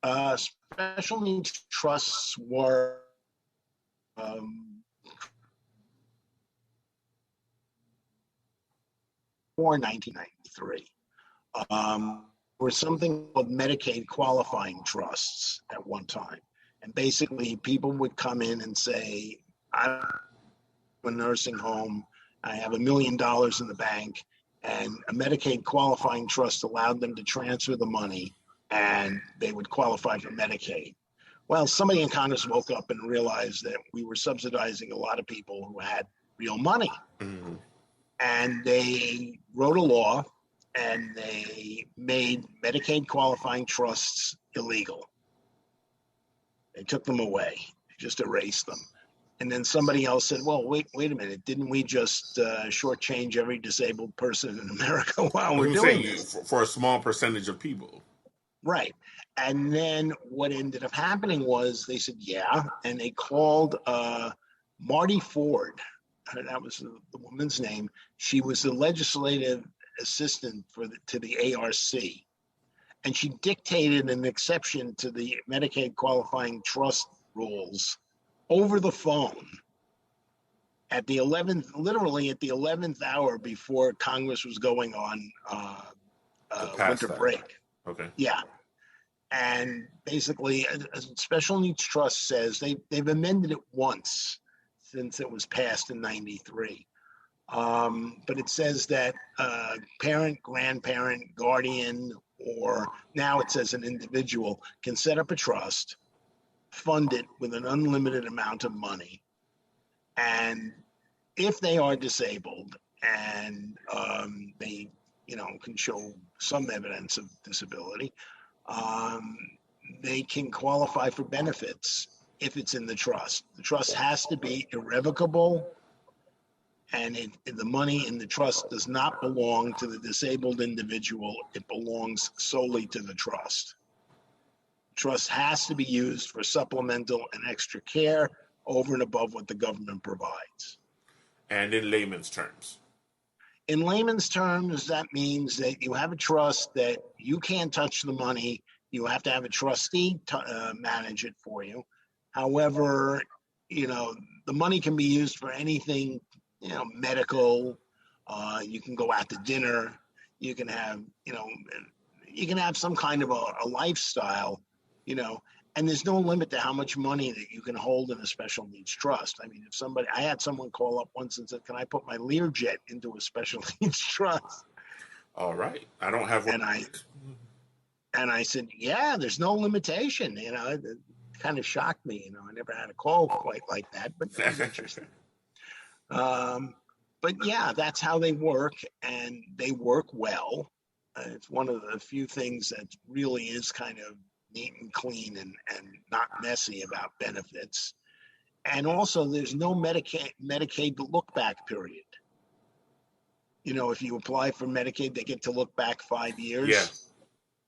it. Special needs trusts were before 1993. Were something called Medicaid qualifying trusts at one time. And basically, people would come in and say, I'm a nursing home, I have $1 million in the bank, and a Medicaid qualifying trust allowed them to transfer the money, and they would qualify for Medicaid. Well, somebody in Congress woke up and realized that we were subsidizing a lot of people who had real money. Mm-hmm. And they wrote a law, and they made Medicaid qualifying trusts illegal. They took them away. They just erased them. And then somebody else said, well, wait a minute. Didn't we just shortchange every disabled person in America while we're doing this? For a small percentage of people. Right. And then what ended up happening was they said, yeah. And they called Marty Ford. That was the woman's name. She was the legislative assistant to the ARC. And she dictated an exception to the Medicaid qualifying trust rules over the phone at the 11th hour before Congress was going on winter break. Okay. Yeah. And basically, a special needs trust says they've amended it once since it was passed in 93. But it says that parent, grandparent, guardian, or now it says an individual can set up a trust, fund it with an unlimited amount of money. And if they are disabled and they, can show some evidence of disability, they can qualify for benefits if it's in the trust. The trust has to be irrevocable, and the money in the trust does not belong to the disabled individual. It belongs solely to the trust. Trust has to be used for supplemental and extra care over and above what the government provides. And in layman's terms? In layman's terms, that means that you have a trust that you can't touch the money. You have to have a trustee manage it for you. However, the money can be used for anything, medical. You can go out to dinner. You can have, some kind of a lifestyle, and there's no limit to how much money that you can hold in a special needs trust. I mean, I had someone call up once and said, can I put my Learjet into a special needs trust? All right. I don't have one. And I said, yeah, there's no limitation. It kind of shocked me. I never had a call quite like that, but that's interesting. But yeah, that's how they work, and they work well. It's one of the few things that really is kind of neat and clean and not messy about benefits. And also, there's no Medicaid look back period. If you apply for Medicaid, they get to look back 5 years. Yeah.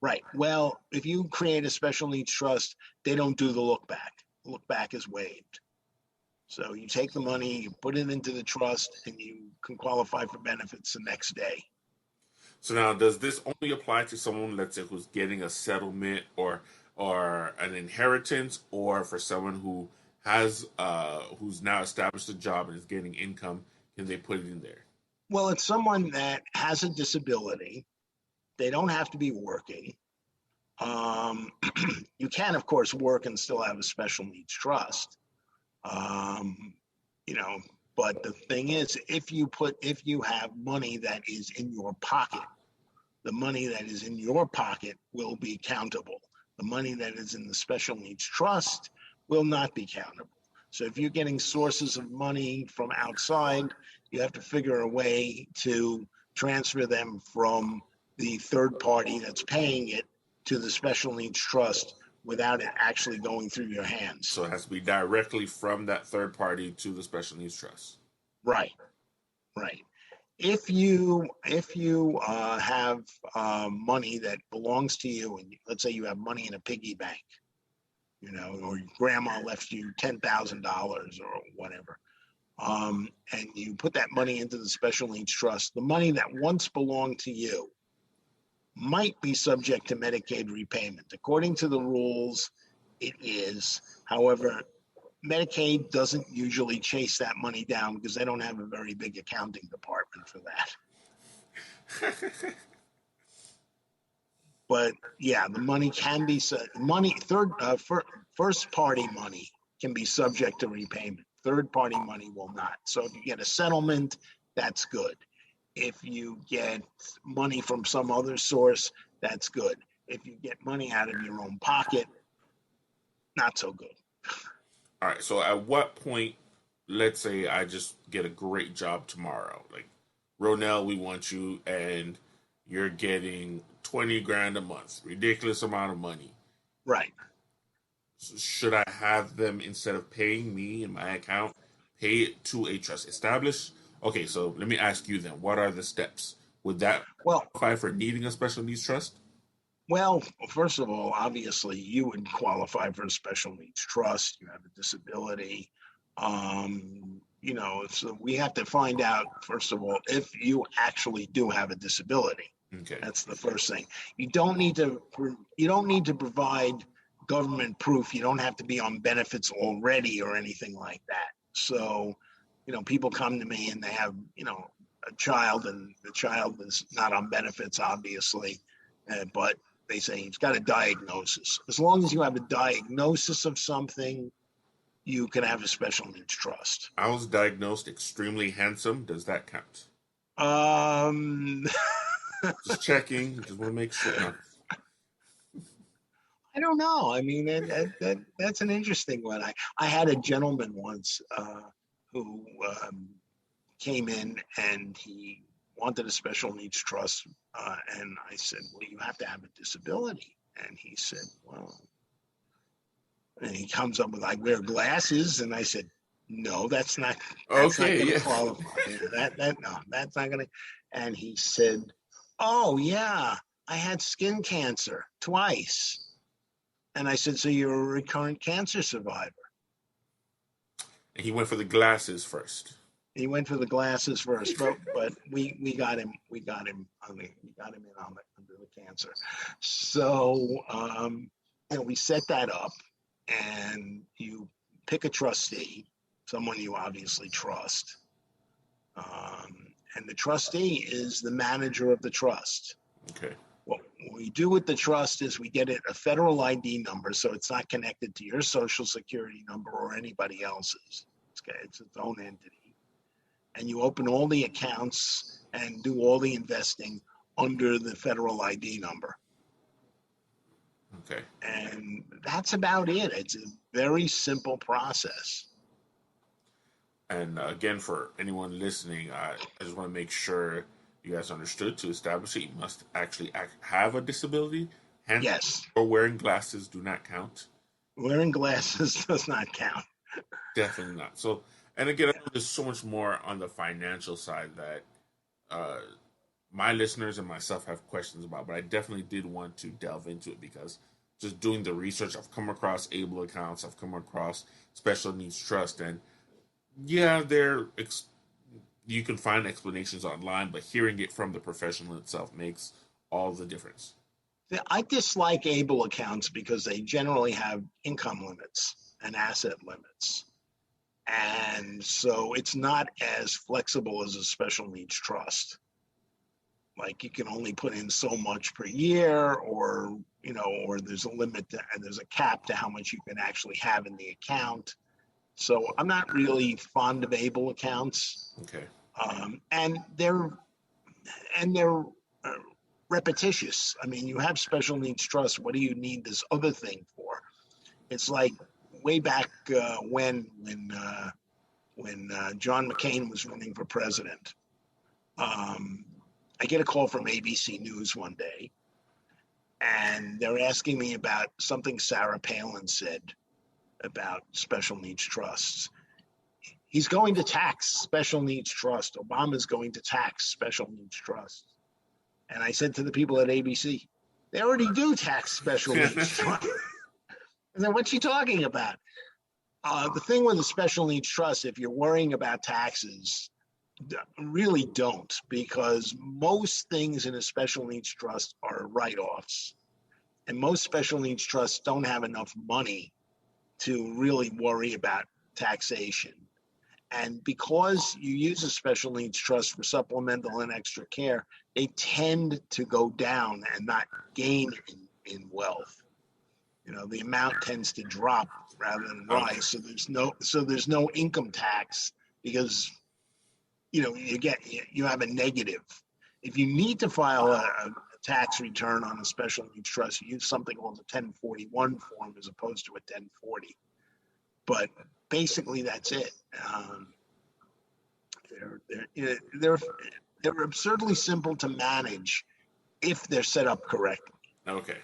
Right. Well, if you create a special needs trust, they don't do the look back. The look back is waived. So you take the money, you put it into the trust, and you can qualify for benefits the next day. So now, does this only apply to someone, let's say, who's getting a settlement or an inheritance, or for someone who has who's now established a job and is getting income? Can they put it in there? Well, it's someone that has a disability. They don't have to be working. You can, of course, work and still have a special needs trust. But the thing is, if you have money that is in your pocket, the money that is in your pocket will be countable. The money that is in the special needs trust will not be countable. So if you're getting sources of money from outside, you have to figure a way to transfer them from the third party that's paying it to the special needs trust without it actually going through your hands. So it has to be directly from that third party to the special needs trust. Right. If you have money that belongs to you, and let's say you have money in a piggy bank, or your grandma left you $10,000 or whatever, and you put that money into the special needs trust, the money that once belonged to you might be subject to Medicaid repayment. According to the rules, it is. However, Medicaid doesn't usually chase that money down because they don't have a very big accounting department for that. But yeah, the money can be first party money can be subject to repayment. Third party money will not. So if you get a settlement, that's good. If you get money from some other source, that's good. If you get money out of your own pocket, not so good. All right. So at what point, let's say I just get a great job tomorrow, like Ronell, we want you, and you're getting 20 grand a month, ridiculous amount of money. Right. So should I have them, instead of paying me in my account, pay it to a trust established? Okay, so let me ask you then, what are the steps? Would that qualify for needing a special needs trust? Well, first of all, obviously, you would qualify for a special needs trust. You have a disability. So we have to find out, first of all, if you actually do have a disability. Okay. That's the first thing. You don't need to provide government proof. You don't have to be on benefits already or anything like that. So, people come to me and they have, a child, and the child is not on benefits, obviously, but they say he's got a diagnosis. As long as you have a diagnosis of something, you can have a special needs trust. I was diagnosed extremely handsome. Does that count? Just checking. Just want to make sure. No. I don't know. I mean, that's an interesting one. I had a gentleman once who came in and he wanted a special needs trust. And I said, well, you have to have a disability. And he said, well, and he comes up with, I wear glasses. And I said, no, that's not going to qualify. No, that's not going to. And he said, oh, yeah, I had skin cancer twice. And I said, so you're a recurrent cancer survivor? And he went for the glasses first. He went for the glasses first, but we got him in under the cancer. So we set that up, and you pick a trustee, someone you obviously trust, and the trustee is the manager of the trust. Okay. What we do with the trust is we get it a federal ID number, so it's not connected to your social security number or anybody else's. It's its own entity. And you open all the accounts and do all the investing under the federal ID number. Okay. And that's about it. It's a very simple process. And again, for anyone listening, I just want to make sure you guys understood, to establish it, you must actually have a disability. Yes. Or wearing glasses do not count. Wearing glasses does not count. Definitely not. So, and again, I know there's so much more on the financial side that my listeners and myself have questions about, but I definitely did want to delve into it because just doing the research, I've come across ABLE accounts, I've come across special needs trust, and Yeah, you can find explanations online, but hearing it from the professional itself makes all the difference. I dislike ABLE accounts because they generally have income limits and asset limits. And so it's not as flexible as a special needs trust. Like you can only put in so much per year, or there's a limit and there's a cap to how much you can actually have in the account. So I'm not really fond of ABLE accounts. Okay. And they're repetitious. I mean, you have special needs trust. What do you need this other thing for? It's like way back when John McCain was running for president. I get a call from ABC News one day, and they're asking me about something Sarah Palin said about special needs trusts. He's going to tax special needs trust. Obama's going to tax special needs trust. And I said to the people at ABC, they already do tax special needs trust. And then what's she talking about? The thing with a special needs trust, if you're worrying about taxes, really don't, because most things in a special needs trust are write-offs. And most special needs trusts don't have enough money to really worry about taxation. And because you use a special needs trust for supplemental and extra care, they tend to go down and not gain in wealth. The amount tends to drop rather than rise. So there's no income tax because you have a negative. If you need to file a tax return on a special needs trust, you use something called a 1041 form as opposed to a 1040. But basically, that's it. They're absurdly simple to manage if they're set up correctly. Okay.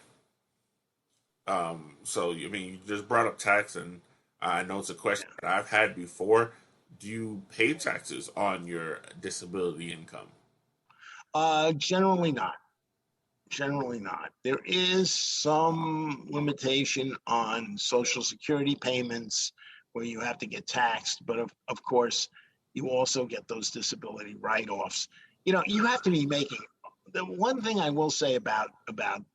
So you just brought up tax, and I know it's a question that I've had before. Do you pay taxes on your disability income? Generally not. Generally not. There is some limitation on Social Security payments where you have to get taxed, but of course, you also get those disability write-offs. You have to be making. The one thing I will say about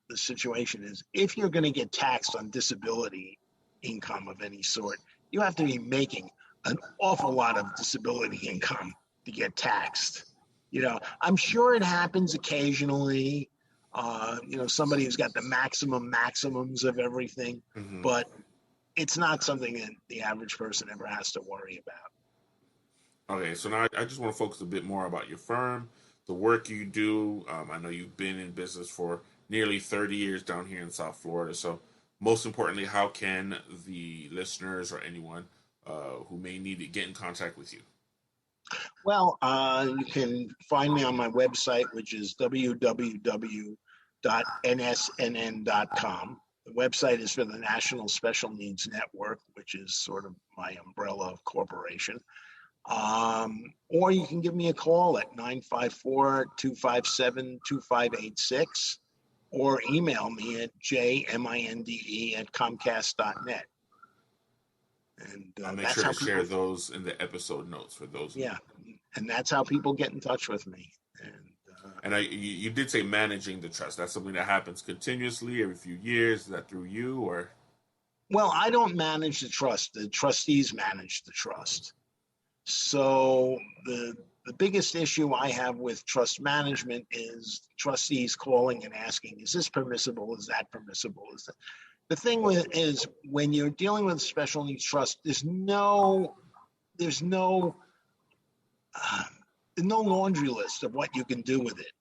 the situation is if you're going to get taxed on disability income of any sort, you have to be making an awful lot of disability income to get taxed. I'm sure it happens occasionally. Somebody who's got the maximums of everything, but it's not something that the average person ever has to worry about. Okay, so now I just want to focus a bit more about your firm, the work you do. I know you've been in business for nearly 30 years down here in South Florida. So most importantly, how can the listeners or anyone who may need to get in contact with you? Well, you can find me on my website, which is www.nsnn.com. The website is for the National Special Needs Network, which is sort of my umbrella corporation. Or you can give me a call at 954-257-2586 or email me at jminde@comcast.net. And I'll make sure to share those in the episode notes for those. Yeah, and that's how people get in touch with me. And you did say managing the trust. That's something that happens continuously every few years. Is that through you or? Well, I don't manage the trust. The trustees manage the trust. So the biggest issue I have with trust management is trustees calling and asking, is this permissible? Is that permissible? The thing is when you're dealing with a special needs trust, there's no laundry list of what you can do with it.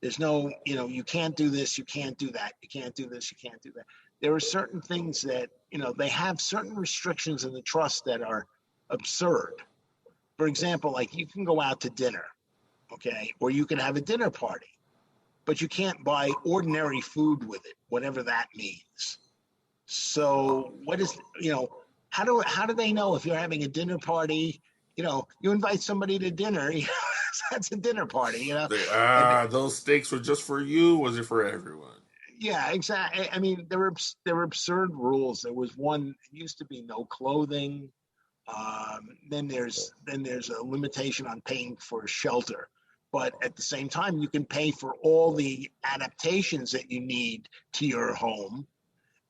There's no, you can't do this, you can't do that, you can't do this, you can't do that. There are certain things that, they have certain restrictions in the trust that are absurd. For example, like you can go out to dinner, okay, or you can have a dinner party, but you can't buy ordinary food with it, whatever that means. So what is, how do they know if you're having a dinner party? You invite somebody to dinner, that's a dinner party, Those steaks were just for you, was it for everyone? Yeah, exactly. I mean, there were absurd rules. There was one, it used to be no clothing, Then there's a limitation on paying for shelter. But at the same time, you can pay for all the adaptations that you need to your home.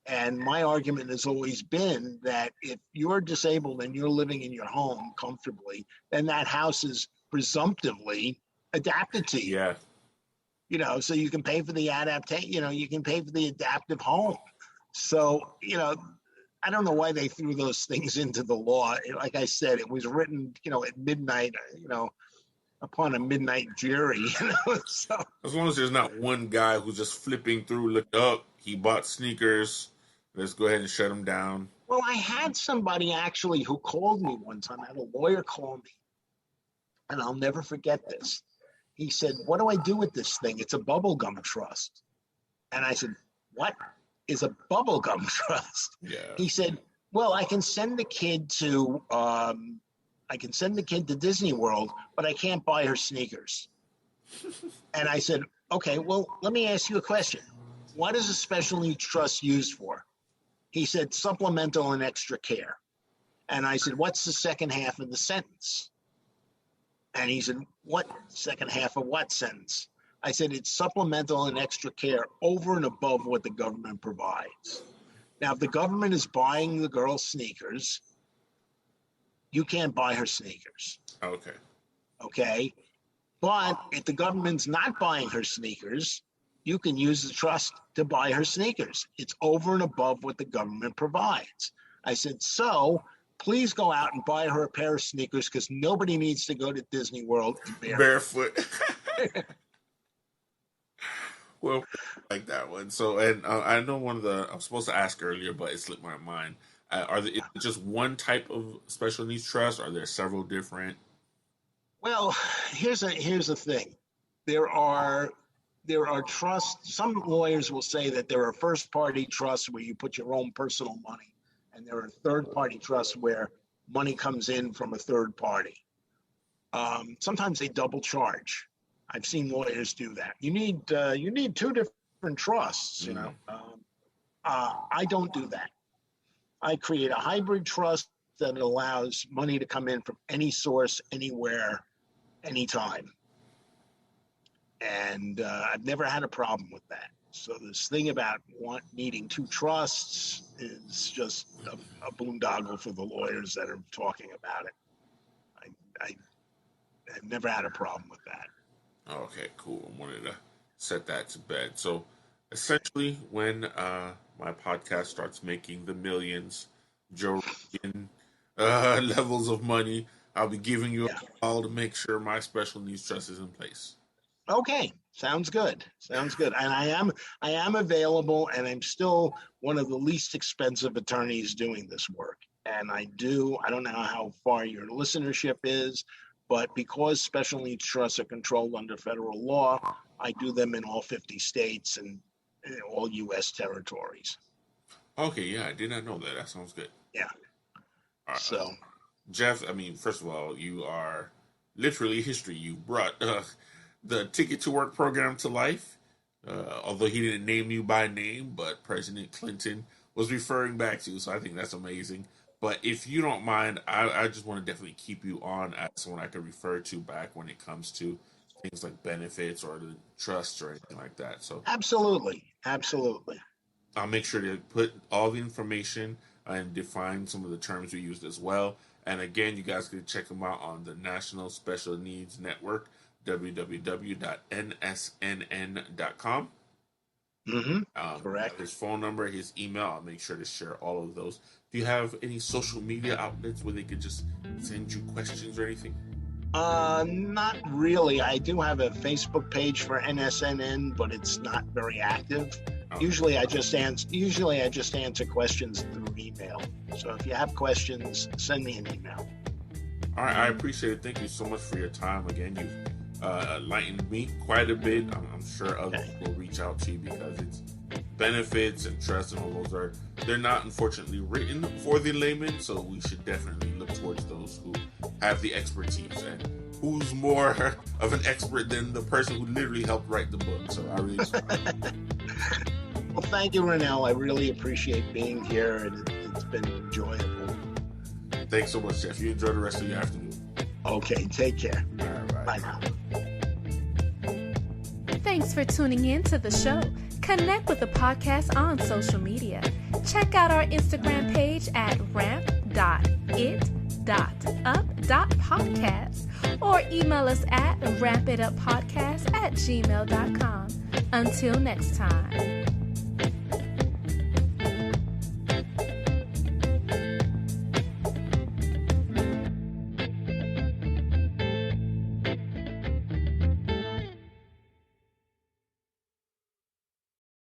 And my argument has always been that if you're disabled and you're living in your home comfortably, then that house is presumptively adapted to you. Yeah. So you can pay for the you can pay for the adaptive home. So, I don't know why they threw those things into the law. Like I said, it was written, at midnight, upon a midnight jury. So, as long as there's not one guy who's just flipping through, look up, he bought sneakers, let's go ahead and shut him down. Well, I had somebody actually who called me one time. I had a lawyer call me, and I'll never forget this. He said, "What do I do with this thing? It's a bubblegum trust." And I said, "What is a bubblegum trust?" Yeah. He said, "Well, I can send the kid to Disney World, but I can't buy her sneakers." And I said, "Okay, well, let me ask you a question. What is a special needs trust used for?" He said, "Supplemental and extra care." And I said, "What's the second half of the sentence?" And he said, "What second half of what sentence?" I said, "It's supplemental and extra care over and above what the government provides." Now, if the government is buying the girl sneakers, you can't buy her sneakers. Okay. Okay? But if the government's not buying her sneakers, you can use the trust to buy her sneakers. It's over and above what the government provides. I said, so please go out and buy her a pair of sneakers because nobody needs to go to Disney World barefoot. Well, like that one. So, and I know I was supposed to ask earlier, but it slipped my mind. Is it just one type of special needs trust? Are there several different? Well, here's the thing. There are trusts. Some lawyers will say that there are first-party trusts where you put your own personal money, and there are third-party trusts where money comes in from a third party. Sometimes they double charge. I've seen lawyers do that. You need two different trusts. I don't do that. I create a hybrid trust that allows money to come in from any source, anywhere, anytime. And I've never had a problem with that. So this thing about needing two trusts is just a boondoggle for the lawyers that are talking about it. I've never had a problem with that. Okay, cool. I wanted to set that to bed. So essentially, when my podcast starts making the millions, Joe Rogan levels of money, I'll be giving you a call to make sure my special needs trust is in place. Okay, sounds good. And I am available, and I'm still one of the least expensive attorneys doing this work. And I don't know how far your listenership is, but because special needs trusts are controlled under federal law, I do them in all 50 states and all U.S. territories. Okay, yeah, I did not know that. That sounds good. Yeah. Right. So, Jeff, first of all, you are literally history. You brought the Ticket to Work program to life. Although he didn't name you by name, but President Clinton was referring back to you, so I think that's amazing. But if you don't mind, I just want to definitely keep you on as someone I can refer to back when it comes to things like benefits or the trusts or anything like that. So absolutely. I'll make sure to put all the information and define some of the terms we used as well. And again, you guys can check them out on the National Special Needs Network, www.nsnn.com. Correct. His phone number, his email. I'll make sure to share all of those. Do you have any social media outlets where they could just send you questions or anything? Not really. I do have a Facebook page for NSNN, but it's not very active. Okay. Usually I just answer questions through email. So if you have questions, send me an email. All right, I appreciate it. Thank you so much for your time. Again, you've enlightened me quite a bit. I'm sure others will reach out to you because it's benefits and trust and all those they're not unfortunately written for the layman, so we should definitely look towards those who have the expertise. And who's more of an expert than the person who literally helped write the book? So I really Well, thank you, Renell. I really appreciate being here, and it's been enjoyable. Thanks so much, Jeff. You enjoy the rest of your afternoon. Okay, take care. All right. Bye now. Thanks for tuning in to the show. Connect with the podcast on social media. Check out our Instagram page at ramp.it.up.podcast or email us at rampituppodcast@gmail.com. Until next time.